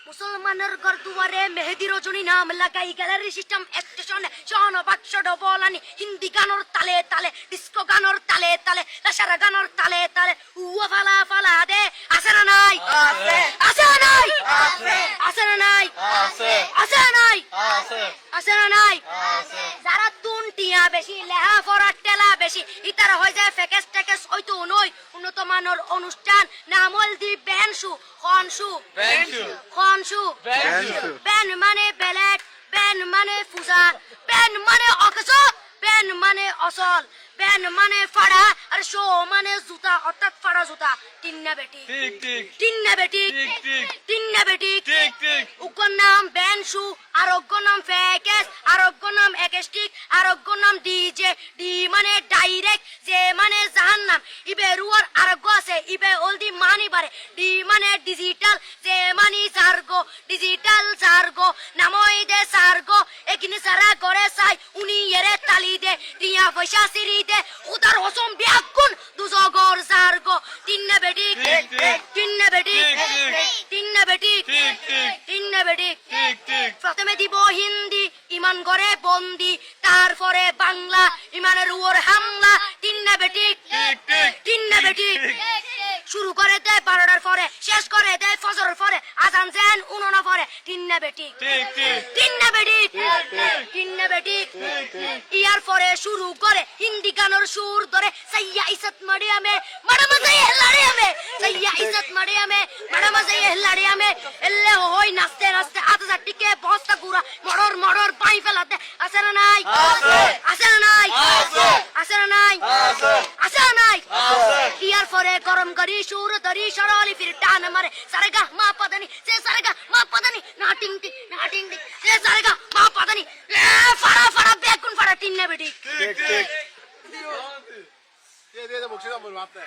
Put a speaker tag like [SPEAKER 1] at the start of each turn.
[SPEAKER 1] মুসলমানের ঘর দুয়ারে মেহেদি রজনী নাম লাগাই গ্যালারি সিস্টেম স্টেশনে শোন বাক্স ডবলানি হিন্দি গানোর তালে তালে ডিস্কো গানোর তালে তালে লাসারা গানোর তালে তালে উয়া ফালা ফালা দে আছে না নাই আছে আছে না নাই আছে আছে না নাই আছে আছে না নাই আছে আছে না নাই আছে যারা তুনটিয়া বেশি লেহা ফরা টেলা বেশি ইতারা হয়ে যায় ফেকেস টেকেস হয়তো নয় উন্নত মানের অনুষ্ঠান নামল দি বেনশু খনশু খনশু বেন মানে বেলেট বেন মানে ফুজা বেন মানে অকস বেন মানে অসল বেন মানে ফাড়া আর শো মানে জুতা অর্থাৎ ফাড়া জুতা তিন্না বেটি ঠিক ঠিক তিন্না বেটি ঠিক ঠিক তিন্না বেটি ঠিক ঠিক উকর নাম বেনশু আরোগ্য নাম ফেকেস আরোগ্য নাম একেস্টিক আরোগ্য নাম ডিজে ডি মানে ডাইরেক্ট যে মানে জাহান্নাম ইবে রুয়ার আরোগ্য আছে ইবে অলদি মানি বারে ডি মানে ডিজিটাল যে মানি সার্গো ডিজিটাল সার্গো নামই দে সার্গো একিনি সারা করে সাই উনি এরে তালি দে রিয়া পয়সা সিরি দে উদার হসম বিয়াকুন দুজগর সার্গো তিন্না বেটি তিন্না বেটি তিন্না বেটি তিন্না বেটি প্রথমে দিব হিন্দি ইমান করে বন্দি তারপরে বাংলা ইমানের উপর হামলা তিন্না বেটি তিন্না বেটি শুরু করে দেয় 12টার পরে শেষ করে দেয় ফজরের পরে আজান যেন উননা পরে তিন্না বেটি তিন্না বেটি তিন্না বেটি ইয়ার পরে শুরু করে হিন্দি গানের সুর ধরে সাইয়া ইজ্জত মারিয়ামে ম্যাডাম সাইয়া লাড়িয়ামে সাইয়া ইজ্জত মারিয়ামে ম্যাডাম সাইয়া লাড়িয়ামে এলে হই নাচতে নাচতে আধা টিকে বস্তা গুড়া মড়র মড়র পাই ফেলাতে আছে না নাই আছে আছে না নাই আছে আছে না নাই আছে আছে না নাই আছে ইয়ার পরে গরম করি সুর ধরি সরলি ফির টান মারে সারেগা মা পদানি সে সারেগা মা পদানি না টিং টিং না টিং টিং সে সারেগা মা পদানি ফাড়া ফাড়া বেগুন ফাড়া তিন্না বেটি ঠিক ঠিক দিয়ে দিয়ে বকশিশ বলবো আপনি